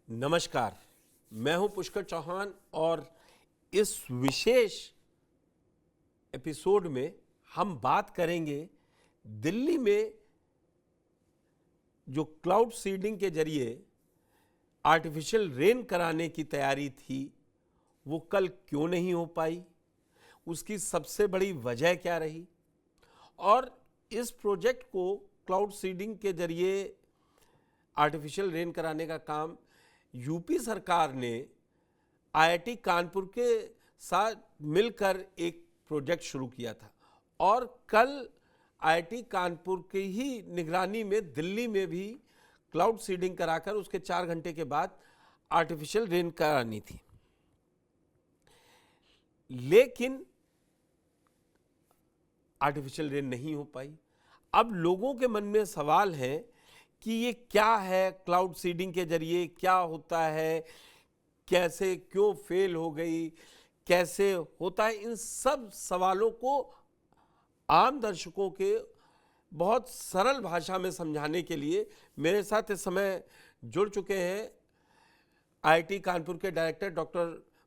नमस्कार। मैं हूं पुष्कर चौहान और इस विशेष एपिसोड में हम बात करेंगे दिल्ली में जो क्लाउड सीडिंग के जरिए आर्टिफिशियल रेन कराने की तैयारी थी वो कल क्यों नहीं हो पाई, उसकी सबसे बड़ी वजह क्या रही और इस प्रोजेक्ट को क्लाउड सीडिंग के जरिए आर्टिफिशियल रेन कराने का काम यूपी सरकार ने आईआईटी कानपुर के साथ मिलकर एक प्रोजेक्ट शुरू किया था और कल आईआईटी कानपुर की ही निगरानी में दिल्ली में भी क्लाउड सीडिंग कराकर उसके 4 घंटे के बाद आर्टिफिशियल रेन करानी थी। लेकिन आर्टिफिशियल रेन नहीं हो पाई। अब लोगों के मन में सवाल है कि ये क्या है, क्लाउड सीडिंग के जरिए क्या होता है, कैसे क्यों फेल हो गई, कैसे होता है। इन सब सवालों को आम दर्शकों के बहुत सरल भाषा में समझाने के लिए मेरे साथ इस समय जुड़ चुके हैं आईआईटी कानपुर के director doctor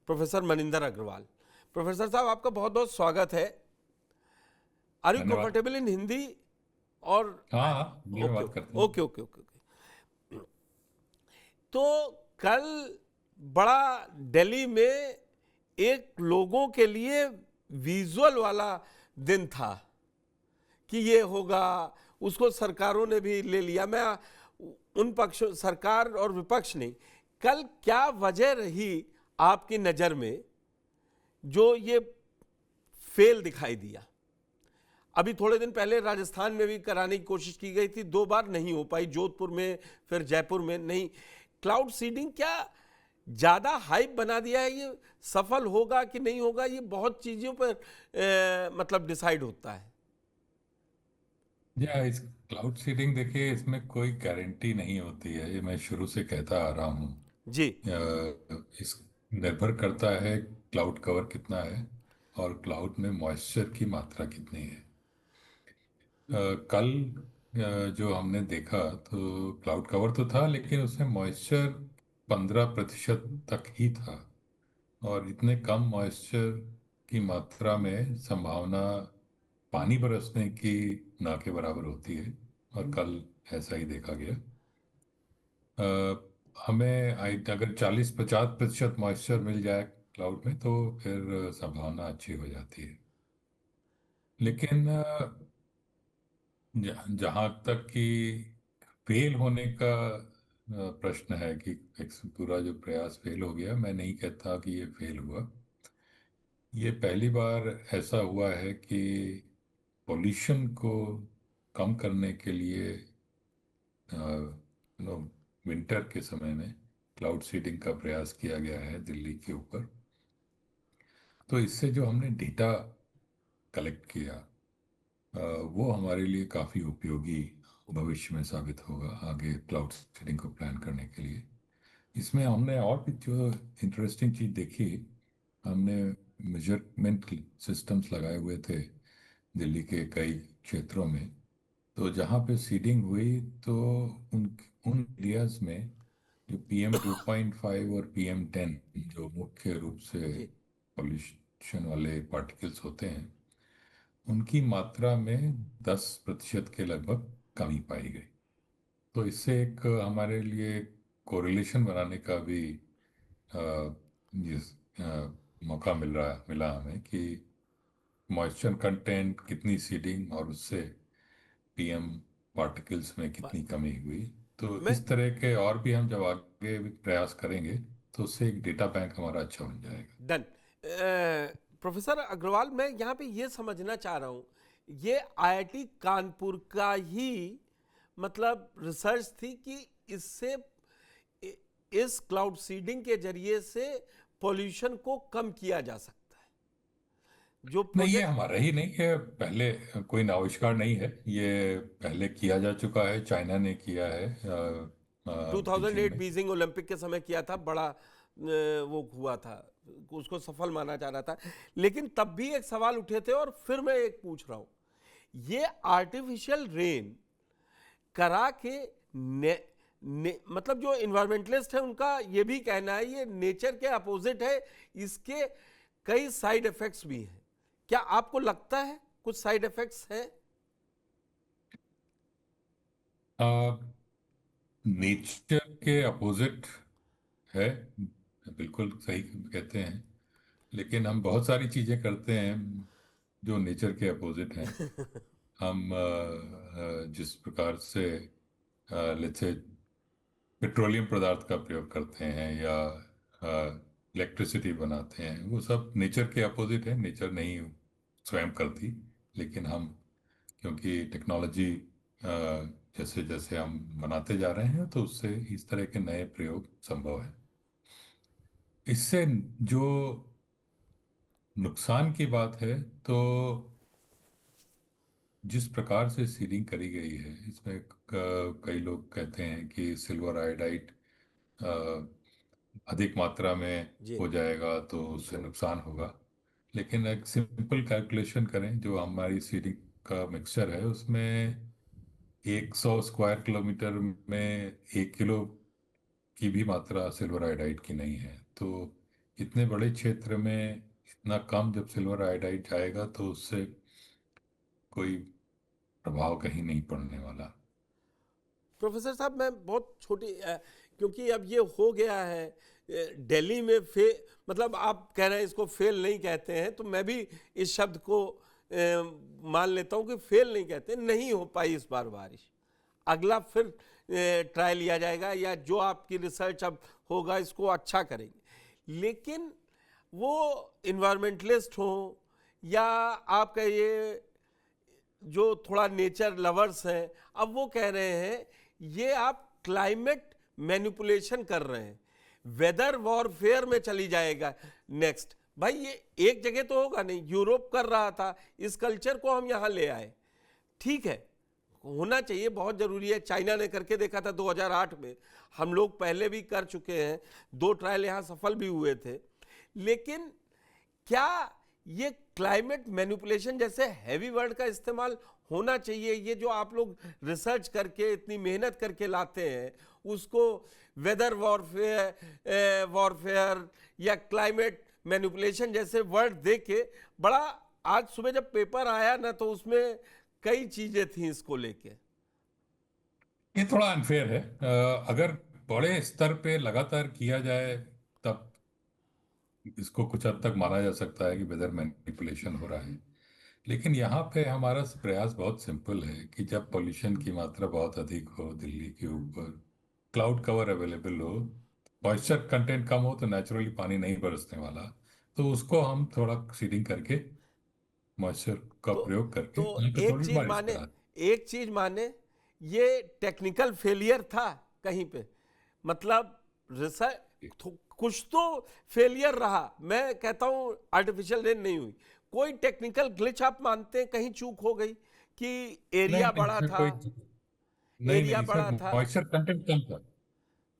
professor Maninder Agrawal. Professor साहब, आपका बहुत बहुत स्वागत है। आर यू धन्यवाद। Comfortable in Hindi? और हाँ हाँ, हिंदी में ओके बात ओके करते हैं। Okay okay okay okay. तो कल बड़ा दिल्ली में एक लोगों के लिए विजुअल वाला दिन था कि ये होगा, उसको सरकारों ने भी ले लिया। मैं उन पक्ष, सरकार और विपक्ष नहीं, कल क्या वजह रही आपकी नज़र में जो ये फेल दिखाई दिया? अभी थोड़े दिन पहले राजस्थान में भी कराने की कोशिश की गई थी, 2 बार नहीं हो पाई, जोधपुर में फिर जयपुर में नहीं। क्लाउड सीडिंग क्या ज़्यादा हाइप बना दिया है? ये सफल होगा कि नहीं होगा, ये बहुत चीज़ों पर मतलब डिसाइड होता है। या इस क्लाउड सीडिंग, देखिए, इसमें कोई गारंटी नहीं होती है। ये मैं शुरू से कहता आ रहा हूँ। जी इस निर्भर करता है क्लाउड कवर कितना है और क्लाउड में मॉइस्चर की मात्रा कितनी है। कल जो हमने देखा तो क्लाउड कवर तो था, लेकिन उसमें मॉइस्चर 15% तक ही था। और इतने कम मॉइस्चर की मात्रा में संभावना पानी बरसने की ना के बराबर होती है। और कल ऐसा ही देखा गया। हमें अगर 40-50% मॉइस्चर मिल जाए क्लाउड में तो फिर संभावना अच्छी हो जाती है। लेकिन जहाँ तक कि फेल होने का प्रश्न है कि पूरा जो प्रयास फेल हो गया, मैं नहीं कहता कि ये फेल हुआ। ये पहली बार ऐसा हुआ है कि पॉल्यूशन को कम करने के लिए विंटर के समय में क्लाउड सीडिंग का प्रयास किया गया है दिल्ली के ऊपर। तो इससे जो हमने डेटा कलेक्ट किया, वो हमारे लिए काफ़ी उपयोगी भविष्य में साबित होगा आगे क्लाउड सीडिंग को प्लान करने के लिए। इसमें हमने और भी जो इंटरेस्टिंग चीज़ देखी, हमने मेजरमेंट सिस्टम्स लगाए हुए थे दिल्ली के कई क्षेत्रों में। तो जहाँ पे सीडिंग हुई तो उन उन एरियाज में जो PM 2.5 और PM 10, जो मुख्य रूप से जी। पॉल्यूशन वाले पार्टिकल्स होते हैं, उनकी मात्रा में 10% के लगभग कमी पाई गई। तो इससे एक हमारे लिए कोरिलेशन बनाने का भी अ, जिस मौका मिला हमें कि मॉइस्चर कंटेंट कितनी, सीडिंग, और उससे PM पार्टिकल्स में कितनी कमी हुई। तो मैं इस तरह के और भी हम जब आगे भी प्रयास करेंगे तो उससे एक डेटा बैंक हमारा अच्छा बन जाएगा। डन। प्रोफेसर अग्रवाल, मैं यहाँ पे ये समझना चाह रहा हूँ, ये आईआईटी कानपुर का ही मतलब रिसर्च थी कि इससे इ- इस क्लाउड सीडिंग के जरिए से पॉल्यूशन को कम किया जा सकता है जो नहीं, ये प्रोजेक्ट हमारा ही नहीं है, पहले कोई आविष्कार नहीं है। ये पहले किया जा चुका है, चाइना ने किया है बीजिंग 2008 में। बीजिंग ओलंपिक के समय किया था, बड़ा वो हुआ था, उसको सफल माना जा रहा था। लेकिन तब भी एक सवाल उठे थे और फिर मैं एक पूछ रहा हूँ, ये आर्टिफिशियल रेन करा के मतलब जो इन्वायरमेंटलिस्ट है उनका ये भी कहना है ये नेचर के अपोजिट है, इसके कई साइड इफेक्ट्स भी हैं। क्या आपको लगता है कुछ साइड इफेक्ट्स हैं? नेचर के अपोजिट है, बिल्कुल सही कहते हैं। लेकिन हम बहुत सारी चीजें करते हैं जो नेचर के अपोजिट हैं। हम जिस प्रकार से लेट्स से पेट्रोलियम पदार्थ का प्रयोग करते हैं या इलेक्ट्रिसिटी बनाते हैं, वो सब नेचर के अपोजिट है। नेचर नहीं स्वयं करती, लेकिन हम क्योंकि टेक्नोलॉजी जैसे जैसे हम बनाते जा रहे हैं तो उससे इस तरह के नए प्रयोग संभव है। इससे जो नुकसान की बात है, तो जिस प्रकार से सीडिंग करी गई है इसमें कई लोग कहते हैं कि सिल्वर आयोडाइड अधिक मात्रा में जी। हो जाएगा तो उससे नुकसान होगा। लेकिन एक सिंपल कैलकुलेशन करें, जो हमारी सीडिंग का मिक्सचर है उसमें 100 स्क्वायर किलोमीटर में 1 किलो की भी मात्रा सिल्वर आयोडाइड की नहीं है। तो इतने बड़े क्षेत्र में इतना कम जब सिल्वर आयोडाइड जाएगा तो उससे कोई प्रभाव कहीं नहीं पड़ने वाला। प्रोफेसर साहब मैं बहुत छोटी क्योंकि अब ये हो गया है दिल्ली में मतलब आप कह रहे हैं इसको फेल नहीं कहते हैं, तो मैं भी इस शब्द को मान लेता हूं कि फेल नहीं कहते। नहीं हो पाई इस बार बारिश, अगला फिर ट्राई लिया जाएगा या जो आपकी रिसर्च अब होगा इसको अच्छा करेंगे। लेकिन वो इन्वायरमेंटलिस्ट हों या आप कहिए जो थोड़ा नेचर लवर्स हैं, अब वो कह रहे हैं ये आप क्लाइमेट मैनिपुलेशन कर रहे हैं, वेदर वॉरफेयर में चली जाएगा नेक्स्ट। भाई ये एक जगह तो होगा नहीं, यूरोप कर रहा था, इस कल्चर को हम यहां ले आए, ठीक है होना चाहिए, बहुत जरूरी है। चाइना ने करके देखा था 2008 में, हम लोग पहले भी कर चुके हैं, 2 ट्रायल यहां सफल भी हुए थे। लेकिन क्या ये क्लाइमेट मैनिपुलेशन जैसे हैवी वर्ड का इस्तेमाल होना चाहिए? ये जो आप लोग रिसर्च करके इतनी मेहनत करके लाते हैं उसको वेदर वॉरफेयर या क्लाइमेट मैनिपुलेशन जैसे वर्ड दे के बड़ा, आज सुबह जब पेपर आया ना तो उसमें कई चीजें थी इसको लेके। ये थोड़ा अनफेयर है। अगर बड़े स्तर पे लगातार किया जाए तब इसको कुछ हद तक माना जा सकता है कि वेदर मैनिपुलेशन हो रहा है। लेकिन यहाँ पे हमारा प्रयास बहुत सिंपल है कि जब पोल्यूशन की मात्रा बहुत अधिक हो, दिल्ली के ऊपर क्लाउड कवर अवेलेबल हो, मॉइस्चर कंटेंट कम हो, तो नेचुरली पानी नहीं बरसने वाला। तो उसको हम थोड़ा सीडिंग करके मॉइस्चर का तो प्रयोग करके तो यहाँ पे एक थोड़ी चीज बारिश माने, करा। एक चीज माने, ये टेक्निकल फेलियर था कहीं पे, मतलब रिसर्च कुछ तो फेलियर रहा। मैं कहता हूं आर्टिफिशियल रेन नहीं हुई, कोई टेक्निकल ग्लिच आप मानते हैं कहीं चूक हो गई कि नहीं एरिया नहीं, बड़ा इसमें था, कोई नहीं एरिया नहीं, इसमें बड़ा था, मॉइस्चर कंटेंट कम था।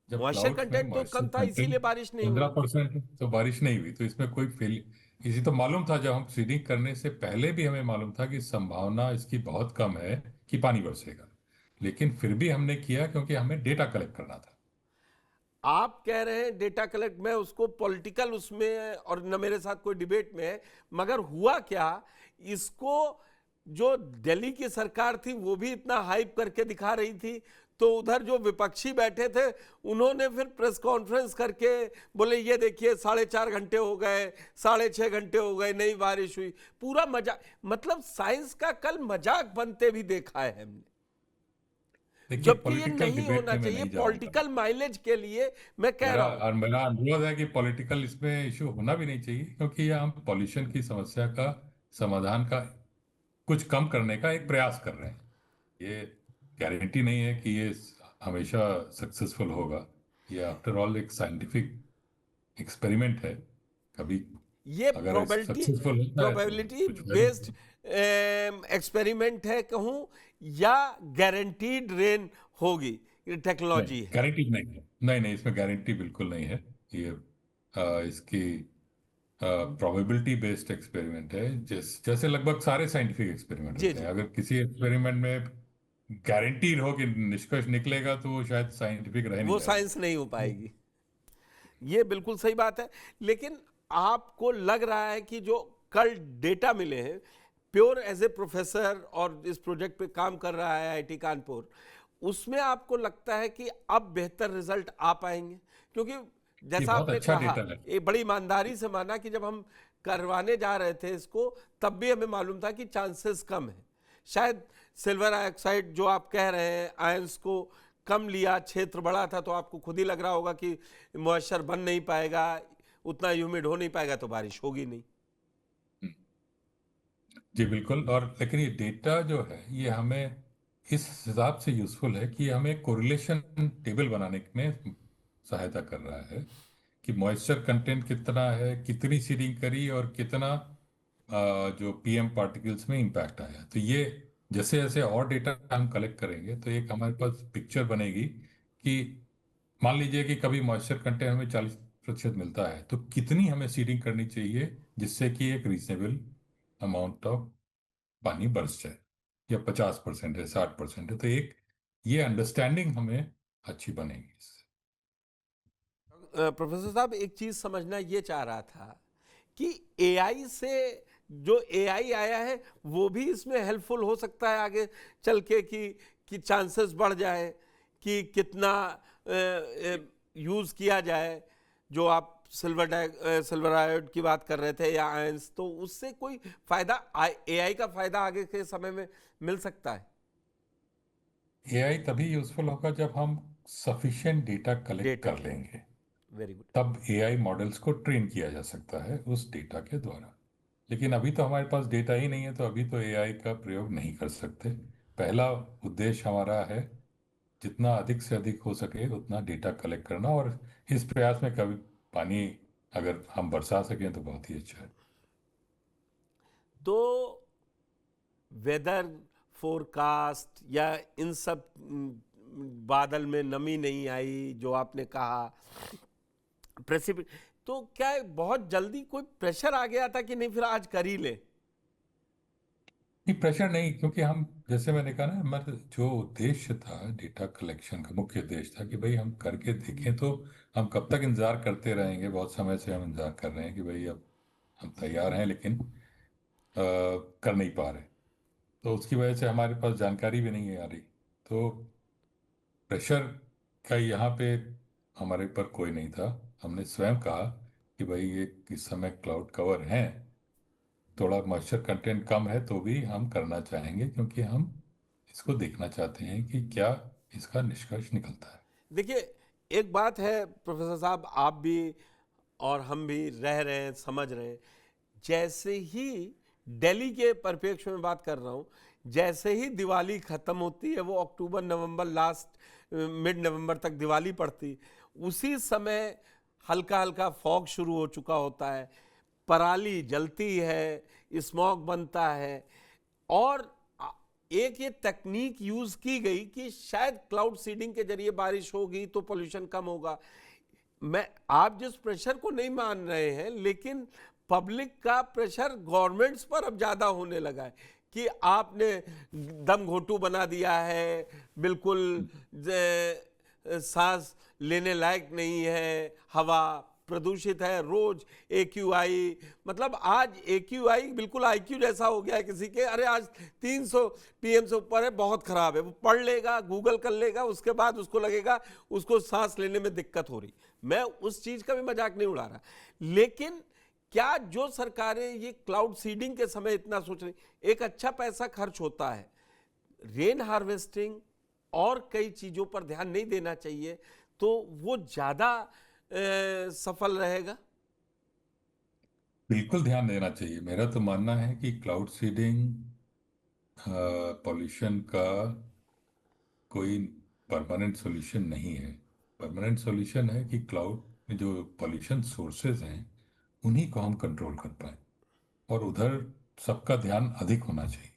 जब मॉइस्चर क्लाउड्स में कंटेंट तो मॉइस्चर कम था कंटेंट इसीलिए बारिश नहीं हुई। 15%, तो बारिश नहीं हुई। तो इसमें कोई फेल, इसी तो मालूम था जब हम सीडिंग करने से पहले भी हमें मालूम था कि संभावना इसकी बहुत कम है कि पानी बरसेगा। लेकिन फिर भी हमने किया क्योंकि हमें डेटा कलेक्ट करना था। आप कह रहे हैं डेटा कलेक्ट, में उसको पॉलिटिकल उसमें और न मेरे साथ कोई डिबेट में है, मगर हुआ क्या, इसको जो दिल्ली की सरकार थी वो भी इतना हाइप करके दिखा रही थी, तो उधर जो विपक्षी बैठे थे उन्होंने फिर प्रेस कॉन्फ्रेंस करके बोले ये देखिए 4.5 घंटे हो गए, 6.5 घंटे हो गए, नहीं बारिश हुई, पूरा मजाक, मतलब साइंस का कल मजाक बनते भी देखा है हमने। देखिए, जबकि ये पॉलिटिकल नहीं डिबेट होना में मैं चाहिए, नहीं जाऊंगा। पॉलिटिकल माइलेज के लिए मैं कह मेरा रहा हूं। और मेरा अनुरोध है कि पॉलिटिकल इसमें इशू होना भी नहीं चाहिए, क्योंकि ये हम पॉल्यूशन की समस्या का समाधान का कुछ कम करने का एक प्रयास कर रहे हैं। ये गारंटी नहीं है कि ये हमेशा सक्सेसफुल होगा। ये आफ्टर ऑल एक साइंटिफिक एक्सपेरिमेंट है। कभी ये अगर प्रोबेबिलिटी सक्सेसफुल होता है तो प्रोबेबिलिटी कुछ बेस्ड वैल्यू। एक्सपेरिमेंट है कहूं, या गारंटीड रेन होगी, ये नहीं, टेक्नोलॉजी है? गारंटी नहीं है। नहीं नहीं, इसमें गारंटी बिल्कुल नहीं है। ये इसकी प्रोबेबिलिटी बेस्ड एक्सपेरिमेंट है, जैसे लगभग सारे साइंटिफिक एक्सपेरिमेंट जी होते हैं। जी। अगर किसी एक्सपेरिमेंट में गारंटीड हो कि निष्कर्ष निकलेगा, तो वो शायद साइंटिफिक रह नहीं वो जाएगा। साइंस नहीं हो पाएगी। ये बिल्कुल सही बात है। लेकिन आपको लग रहा है कि जो कल डेटा मिले हैं, प्योर एज ए प्रोफेसर और इस प्रोजेक्ट पे काम कर रहा है आईआईटी कानपुर, उसमें आपको लगता है कि अब बेहतर रिजल्ट आ पाएंगे? क्योंकि ये जैसा बहुत आपने अच्छा कहा, डेटा है। ये बड़ी ईमानदारी से माना कि जब हम करवाने जा रहे थे इसको, तब भी हमें मालूम था कि चांसेस कम है। शायद सिल्वर ऑक्साइड जो आप कह रहे हैं, आयंस को कम लिया, क्षेत्र बड़ा था, तो आपको खुद ही लग रहा होगा कि मॉइस्चर बन नहीं पाएगा, उतना ह्यूमिड हो नहीं पाएगा, तो बारिश होगी नहीं। हम्म, जी बिल्कुल। और लेकिन ये डेटा जो है ये हमें इस हिसाब से यूजफुल है कि हमें कोरिलेशन टेबल बनाने में सहायता कर रहा है कि मॉइस्चर कंटेंट कितना है, कितनी सीडिंग करी, और कितना जो पीएम पार्टिकल्स में इम्पैक्ट आया। तो ये जैसे जैसे और डेटा हम कलेक्ट करेंगे तो एक हमारे पास पिक्चर बनेगी कि मान लीजिए कि कभी मॉइस्चर कंटेंट हमें 40% मिलता है, तो कितनी हमें सीडिंग करनी चाहिए जिससे कि एक रीजनेबल अमाउंट ऑफ पानी बरस जाए, या 50% है, 60% है, तो एक ये अंडरस्टैंडिंग हमें अच्छी बनेगी इससे। प्रोफेसर साहब, एक चीज समझना ये चाह रहा था कि एआई से, जो एआई आया है, वो भी इसमें हेल्पफुल हो सकता है आगे चल के, कि चांसेस बढ़ जाए, कि कितना यूज किया जाए। जो आप सिल्वर आयोड की बात कर रहे थे, या आयंस, तो उससे कोई फायदा, एआई का फायदा आगे के समय में मिल सकता है? एआई तभी यूजफुल होगा जब हम सफिशिएंट डेटा कलेक्ट डेटा। कर लेंगे, वेरी गुड। तब एआई मॉडल्स को ट्रेन किया जा सकता है उस डेटा के द्वारा। लेकिन अभी तो हमारे पास डेटा ही नहीं है, तो अभी तो एआई का प्रयोग नहीं कर सकते। पहला उद्देश्य हमारा है जितना अधिक से अधिक हो सके उतना डेटा कलेक्ट करना, और इस प्रयास में कभी पानी अगर हम बरसा सकें तो बहुत ही अच्छा है। तो वेदर फोरकास्ट या इन सब, बादल में नमी नहीं आई जो आपने कहा, प्रेसिपिट, तो क्या है, बहुत जल्दी कोई प्रेशर आ गया था कि नहीं फिर आज कर ही ले? नहीं, प्रेशर नहीं, क्योंकि हम जैसे मैंने कहा ना, हमारा जो उद्देश्य था डेटा कलेक्शन का मुख्य उद्देश्य था कि भाई हम करके देखें। तो हम कब तक इंतजार करते रहेंगे, बहुत समय से हम इंतजार कर रहे हैं कि भाई अब हम तैयार हैं, लेकिन कर नहीं पा रहे। तो उसकी वजह से हमारे पास जानकारी भी नहीं आ रही। तो प्रेशर का यहाँ पे हमारे ऊपर कोई नहीं था। हमने स्वयं कहा कि भाई ये इस समय क्लाउड कवर है, थोड़ा मॉइस्चर कंटेंट कम है, तो भी हम करना चाहेंगे, क्योंकि हम इसको देखना चाहते हैं कि क्या इसका निष्कर्ष निकलता है। देखिए, एक बात है प्रोफेसर साहब, आप भी और हम भी रह रहे हैं, समझ रहे हैं, जैसे ही दिल्ली के परिप्रेक्ष्य में बात कर रहा हूँ, जैसे ही दिवाली खत्म होती है, वो अक्टूबर नवंबर, लास्ट मिड नवंबर तक दिवाली पड़ती, उसी समय हल्का हल्का फॉग शुरू हो चुका होता है, पराली जलती है, स्मॉग बनता है, और एक ये तकनीक यूज की गई कि शायद क्लाउड सीडिंग के जरिए बारिश होगी तो पोल्यूशन कम होगा। मैं, आप जिस प्रेशर को नहीं मान रहे हैं, लेकिन पब्लिक का प्रेशर गवर्नमेंट्स पर अब ज्यादा होने लगा है कि आपने दम घोटू बना दिया है, बिल्कुल सांस लेने लायक नहीं है, हवा प्रदूषित है, रोज AQI, मतलब आज AQI बिल्कुल IQ जैसा हो गया है किसी के, अरे आज 300 PM से ऊपर है, बहुत खराब है, वो पढ़ लेगा, गूगल कर लेगा, उसके बाद उसको लगेगा उसको सांस लेने में दिक्कत हो रही। मैं उस चीज का भी मजाक नहीं उड़ा रहा, लेकिन क्या जो सरकारें ये क्लाउड सीडिंग के समय इतना सोच रही, एक अच्छा पैसा खर्च होता है, रेन हार्वेस्टिंग और कई चीजों पर ध्यान नहीं देना चाहिए, तो वो ज्यादा सफल रहेगा? बिल्कुल ध्यान देना चाहिए। मेरा तो मानना है कि क्लाउड सीडिंग पॉल्यूशन का कोई परमानेंट सॉल्यूशन नहीं है। परमानेंट सॉल्यूशन है कि क्लाउड में जो पॉल्यूशन सोर्सेज हैं उन्हीं को हम कंट्रोल कर पाए, और उधर सबका ध्यान अधिक होना चाहिए।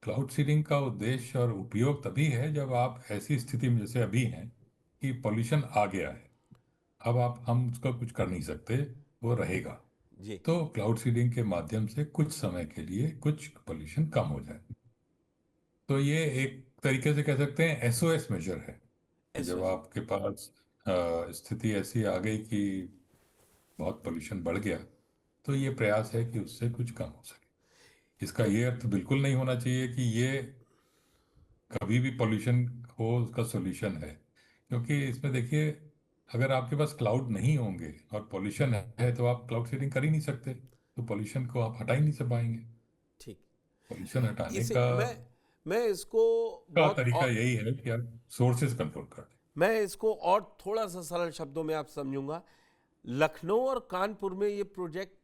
क्लाउड सीडिंग का उद्देश्य और उपयोग तभी है जब आप ऐसी स्थिति में जैसे अभी हैं कि पॉल्यूशन आ गया है, अब आप हम उसका कुछ कर नहीं सकते, वो रहेगा। जी। तो क्लाउड सीडिंग के माध्यम से कुछ समय के लिए कुछ पॉल्यूशन कम हो जाए। तो ये एक तरीके से कह सकते हैं एसओएस मेजर है कि ऐसे जब वैसे। आपके पास स्थिति ऐसी आ गई कि बहुत पोल्यूशन बढ़ गया, तो ये प्रयास है कि उससे कुछ कम हो सके। इसका क्यों? ये अर्थ बिल्कुल नहीं होना चाहिए कि ये कभी भी पोल्यूशन हो उसका सोल्यूशन है, क्योंकि इसमें देखिए, अगर आपके पास क्लाउड नहीं होंगे और पोल्यूशन है तो आप क्लाउड सीडिंग कर ही नहीं सकते, तो पोल्यूशन को आप हटा ही नहीं से पाएंगे। ठीक। पोल्यूशन हटाने इसे का मैं इसको बहुत तरीका यही है कि आप सोर्सेज कंट्रोल कर दें। मैं इसको और थोड़ा सा सरल शब्दों में आप समझूंगा। लखनऊ और कानपुर में ये प्रोजेक्ट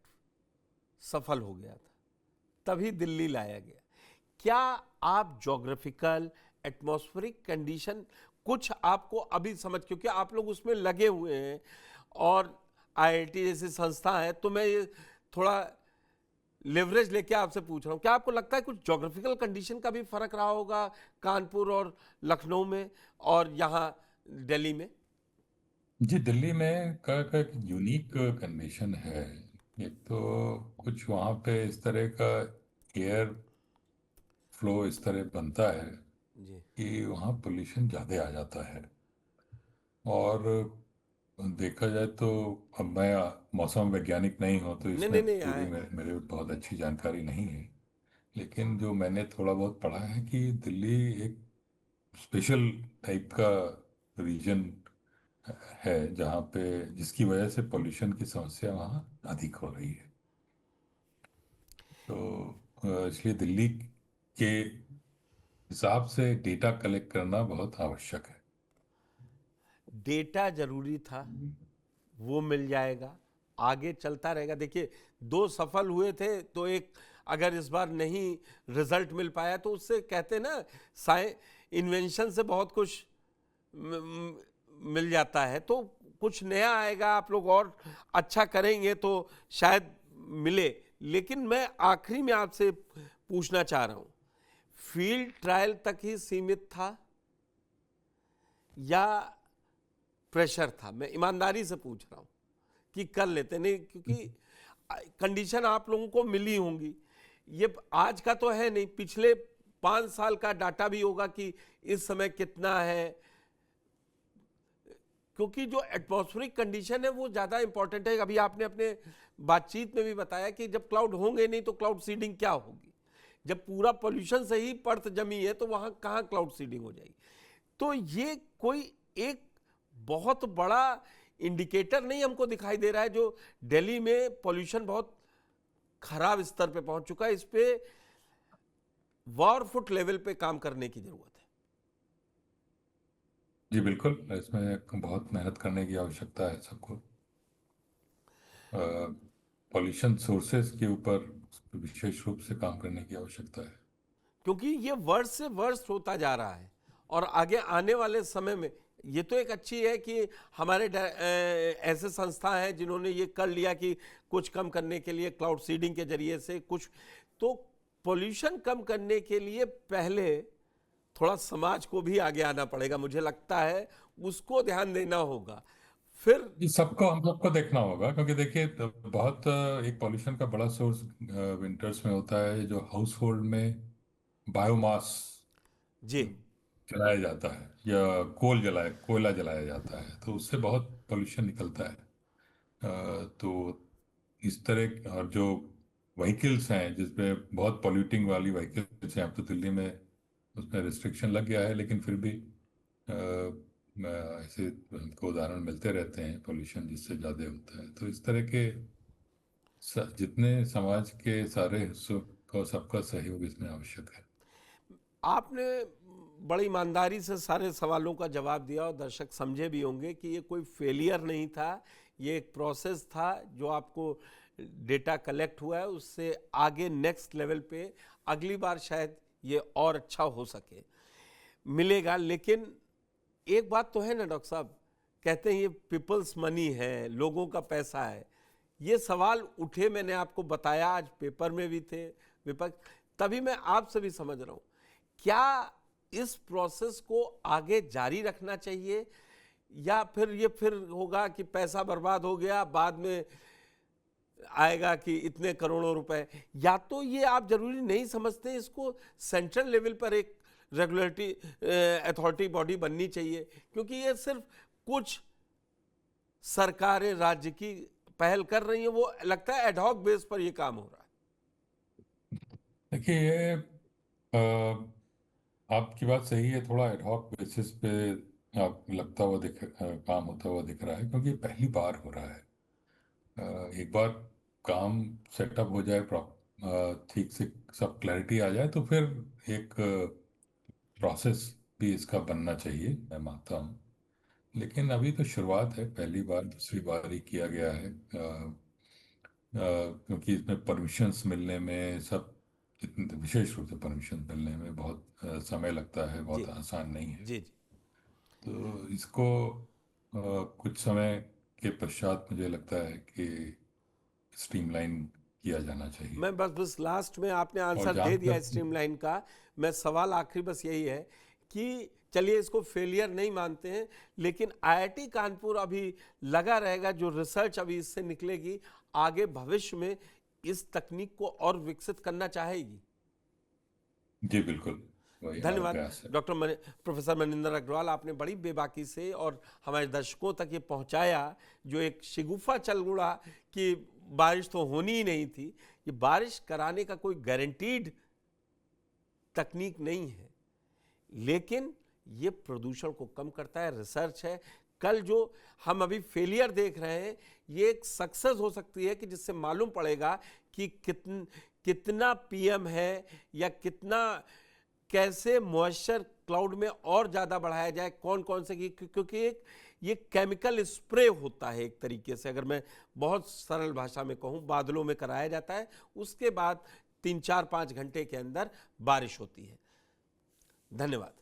सफल हो गया था, तभी दिल्ली लाया गया। क्या आप ज्योग्राफिकल एटमॉस्फेरिक कंडीशन कुछ आपको अभी समझ, क्योंकि आप लोग उसमें लगे हुए हैं और आईआईटी जैसी संस्था है, तो मैं ये थोड़ा लेवरेज लेके आपसे पूछ रहा हूं, क्या आपको लगता है कुछ ज्योग्राफिकल कंडीशन का भी फर्क रहा होगा कानपुर और लखनऊ में और यहाँ दिल्ली में? जी, दिल्ली में का एक यूनिक कंडीशन है। एक तो कुछ वहाँ पे इस तरह का एयर फ्लो इस तरह बनता है जी। कि वहाँ पोल्यूशन ज़्यादा आ जाता है। और देखा जाए तो, अब मैं मौसम वैज्ञानिक नहीं हूँ तो नहीं इसमें नहीं नहीं पूरी आए। मेरे बहुत अच्छी जानकारी नहीं है, लेकिन जो मैंने थोड़ा बहुत पढ़ा है कि दिल्ली एक स्पेशल टाइप का रीजन है जहाँ पे, जिसकी वजह से पोल्यूशन की समस्या वहाँ अधिक हो रही है। तो इसलिए दिल्ली के हिसाब से डेटा कलेक्ट करना बहुत आवश्यक है। डेटा जरूरी था, वो मिल जाएगा, आगे चलता रहेगा। देखिए, दो सफल हुए थे तो एक अगर इस बार नहीं रिजल्ट मिल पाया तो उससे कहते हैं ना, साइ इन्वेंशन से बहुत कुछ म- म- मिल जाता है। तो कुछ नया आएगा, आप लोग और अच्छा करेंगे तो शायद मिले। लेकिन मैं आखिरी में आपसे पूछना चाह रहा हूं, फील्ड ट्रायल तक ही सीमित था या प्रेशर था? मैं ईमानदारी से पूछ रहा हूं कि कर लेते नहीं, क्योंकि कंडीशन आप लोगों को मिली होंगी। ये आज का तो है नहीं, पिछले 5 साल का डाटा भी होगा कि इस समय कितना है, क्योंकि जो एटमॉस्फेरिक कंडीशन है वो ज़्यादा इंपॉर्टेंट है। अभी आपने अपने बातचीत में भी बताया कि जब क्लाउड होंगे नहीं तो क्लाउड सीडिंग क्या होगी? जब पूरा पोल्यूशन से ही परत जमी है तो वहाँ कहाँ क्लाउड सीडिंग हो जाएगी? तो ये कोई एक बहुत बड़ा इंडिकेटर नहीं हमको दिखाई दे रहा है जो दिल्ली में पोल्यूशन बहुत खराब स्तर पे पहुंच चुका है? इस पे वॉर फुट लेवल पे काम करने की जरूरत है। जी बिल्कुल, इसमें बहुत मेहनत करने की आवश्यकता है सबको। पॉल्यूशन सोर्सेज के ऊपर विशेष रूप से काम करने की आवश्यकता है। क्योंकि ये वर्ष से वर्ष होता जा रहा है और आगे आने वाले समय में ये तो एक अच्छी है कि हमारे ऐसे संस्था हैं जिन्होंने ये कर लिया कि कुछ कम करने के लिए क्लाउड सीडिंग के जरिए से कुछ, तो पोल्यूशन कम करने के लिए पहले थोड़ा समाज को भी आगे आना पड़ेगा, मुझे लगता है उसको ध्यान देना होगा फिर। ये सबको, हम सबको देखना होगा, क्योंकि देखिए बहुत एक पॉल्यूशन का बड़ा सोर्स विंटर्स में होता है, जो हाउस होल्ड में बायोमास जी। जलाया जाता है या कोयला जलाया जाता है, तो उससे बहुत पोल्यूशन निकलता है। तो इस तरह, और जो व्हीकल्स हैं जिसमें बहुत पॉल्यूटिंग वाली व्हीकल्स हैं, अब तो दिल्ली में उसमें रिस्ट्रिक्शन लग गया है, लेकिन फिर भी ऐसे हमको उदाहरण मिलते रहते हैं पोल्यूशन जिससे ज़्यादा होता है। तो इस तरह के जितने समाज के सारे हिस्सों का सबका सहयोग इसमें आवश्यक है। आपने बड़ी ईमानदारी से सारे सवालों का जवाब दिया और दर्शक समझे भी होंगे कि ये कोई फेलियर नहीं था, ये एक प्रोसेस था जो आपको डेटा कलेक्ट हुआ है, उससे आगे नेक्स्ट लेवल पे अगली बार शायद ये और अच्छा हो सके, मिलेगा। लेकिन एक बात तो है ना डॉक्टर साहब, कहते हैं ये पीपल्स मनी है, लोगों का पैसा है। ये सवाल उठे, मैंने आपको बताया, आज पेपर में भी थे विपक्ष, तभी मैं आपसे भी समझ रहा हूं, क्या इस प्रोसेस को आगे जारी रखना चाहिए या फिर होगा कि पैसा बर्बाद हो गया, बाद में आएगा कि इतने करोड़ों रुपए? या तो ये आप जरूरी नहीं समझते इसको सेंट्रल लेवल पर एक रेगुलेटरी अथॉरिटी बॉडी बननी चाहिए, क्योंकि ये सिर्फ कुछ सरकारें राज्य की पहल कर रही हैं, वो लगता है एडहॉक बेस पर ये काम हो रहा है। देखिए ये आपकी बात सही है, थोड़ा एडहॉक बेसिस पे आप लगता हुआ काम होता हुआ दिख रहा है, क्योंकि पहली बार हो रहा है। एक बार काम सेटअप हो जाए, ठीक से सब क्लैरिटी आ जाए, तो फिर एक प्रोसेस भी इसका बनना चाहिए, मैं मानता हूँ। लेकिन अभी तो शुरुआत है, पहली बार दूसरी बार ही किया गया है, क्योंकि इसमें परमिशंस मिलने में सब, इतने विशेष रूप से परमिशन मिलने में बहुत समय लगता है, जी बहुत आसान नहीं है। जी जी। तो इसको कुछ समय के पश्चात मुझे लगता है कि स्ट्रीमलाइन किया जाना चाहिए। मैं बस लास्ट में आपने और आंसर जहाँ दे दिया तक, स्ट्रीमलाइन का। मैं सवाल आखिरी बस यही है कि चलिए इसको फेलियर नहीं मानते हैं, लेकिन आईआईटी कानपुर अभी लगा रहेगा, जो रिसर्च अभी इससे निकलेगी आगे भविष्य में इस तकनीक को और विकसित करना चाहेगी। जी बिल्कुल, वही हमारा धन्यवाद प्रयास है। प्रोफेसर मनिंदर अग्रवाल, आपने बड़ी बेबाकी से और हमारे दर्शकों तक ये पहुंचाया जो एक शिगुफा चल उड़ा कि बारिश तो होनी ही नहीं थी। ये बारिश कराने का कोई गारंटीड तकनीक नहीं है, लेकिन ये प्रदूषण को कम करता है, रिसर्च है। कल जो हम अभी फेलियर देख रहे हैं, ये एक सक्सेस हो सकती है कि जिससे मालूम पड़ेगा कि कितना पीएम है या कितना, कैसे मॉइस्चर क्लाउड में और ज़्यादा बढ़ाया जाए, कौन कौन से क्योंकि एक ये केमिकल स्प्रे होता है एक तरीके से, अगर मैं बहुत सरल भाषा में कहूँ, बादलों में कराया जाता है, उसके बाद 3-4-5 घंटे के अंदर बारिश होती है। धन्यवाद।